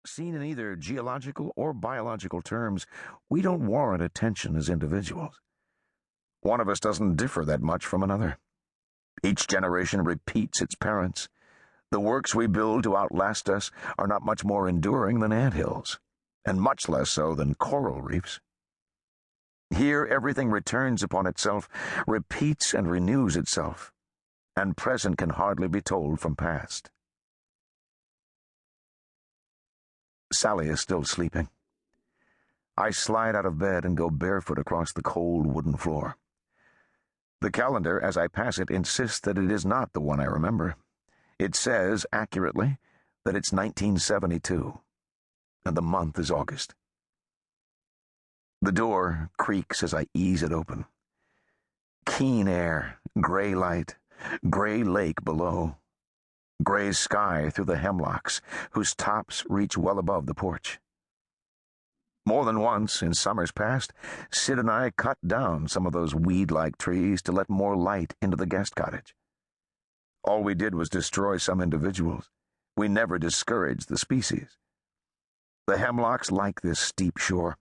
Seen in either geological or biological terms, we don't warrant attention as individuals. One of us doesn't differ that much from another. Each generation repeats its parents. The works we build to outlast us are not much more enduring than anthills, and much less so than coral reefs. Here everything returns upon itself, repeats and renews itself, and present can hardly be told from past. Sally is still sleeping. I slide out of bed and go barefoot across the cold wooden floor. The calendar, as I pass it, insists that it is not the one I remember. It says, accurately, that it's 1972, and the month is August. The door creaks as I ease it open. Keen air, gray light, gray lake below, gray sky through the hemlocks, whose tops reach well above the porch. More than once, in summers past, Sid and I cut down some of those weed-like trees to let more light into the guest cottage. All we did was destroy some individuals. We never discouraged the species. The hemlocks like this steep shore.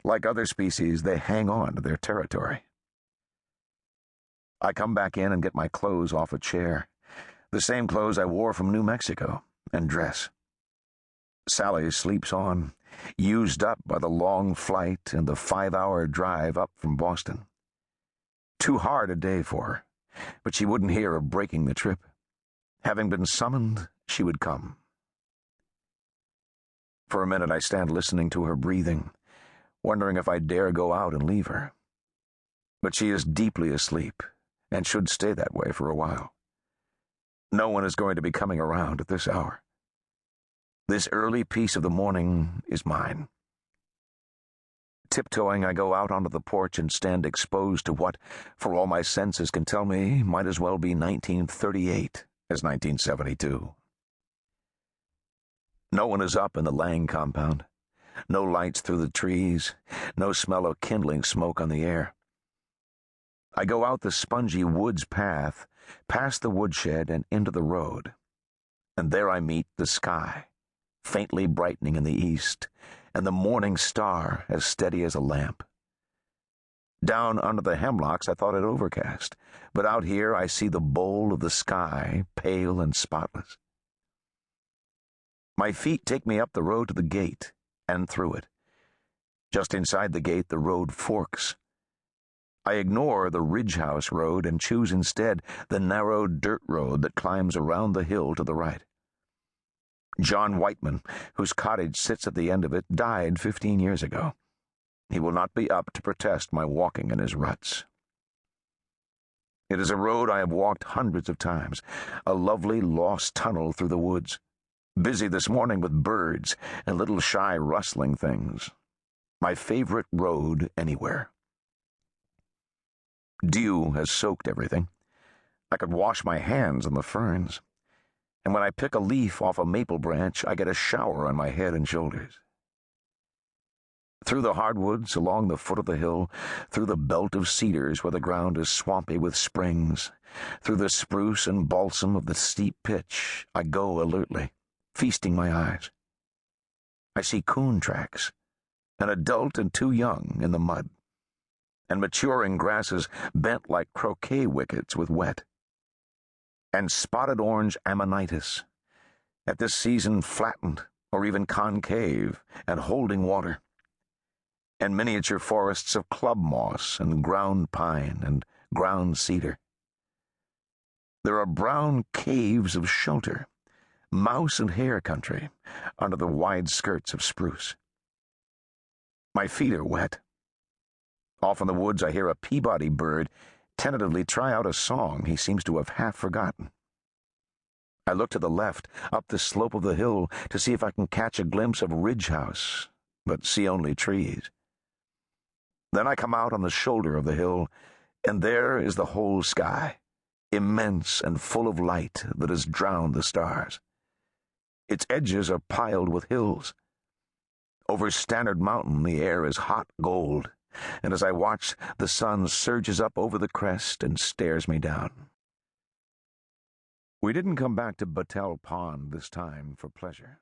Like other species, they hang on to their territory. I come back in and get my clothes off a chair, the same clothes I wore from New Mexico, and dress. Sally sleeps on, used up by the long flight and the 5-hour drive up from Boston. Too hard a day for her, but she wouldn't hear of breaking the trip. Having been summoned, she would come. For a minute I stand listening to her breathing, wondering if I dare go out and leave her. But she is deeply asleep, and should stay that way for a while. No one is going to be coming around at this hour. This early piece of the morning is mine. Tiptoeing, I go out onto the porch and stand exposed to what, for all my senses can tell me, might as well be 1938 as 1972. No one is up in the Lang compound. No lights through the trees, no smell of kindling smoke on the air. I go out the spongy woods path, past the woodshed and into the road, and there I meet the sky, faintly brightening in the east, and the morning star as steady as a lamp. Down under the hemlocks I thought it overcast, but out here I see the bowl of the sky, pale and spotless. My feet take me up the road to the gate, and through it. Just inside the gate the road forks. I ignore the Ridge House road and choose instead the narrow dirt road that climbs around the hill to the right. John Whiteman, whose cottage sits at the end of it, died 15 years ago. He will not be up to protest my walking in his ruts. It is a road I have walked hundreds of times, a lovely lost tunnel through the woods, busy this morning with birds and little shy rustling things. My favorite road anywhere. Dew has soaked everything. I could wash my hands on the ferns, and when I pick a leaf off a maple branch, I get a shower on my head and shoulders. Through the hardwoods, along the foot of the hill, through the belt of cedars where the ground is swampy with springs, through the spruce and balsam of the steep pitch, I go alertly, feasting my eyes. I see coon tracks, an adult and 2 young in the mud, and maturing grasses bent like croquet wickets with wet, and spotted orange ammonitis, at this season flattened or even concave and holding water, and miniature forests of club moss and ground pine and ground cedar. There are brown caves of shelter, mouse and hare country, under the wide skirts of spruce. My feet are wet. Off in the woods I hear a Peabody bird tentatively try out a song he seems to have half forgotten. I look to the left, up the slope of the hill, to see if I can catch a glimpse of Ridge House, but see only trees. Then I come out on the shoulder of the hill, and there is the whole sky, immense and full of light that has drowned the stars. Its edges are piled with hills. Over Stannard Mountain the air is hot gold, and as I watch, the sun surges up over the crest and stares me down. We didn't come back to Battelle Pond this time for pleasure.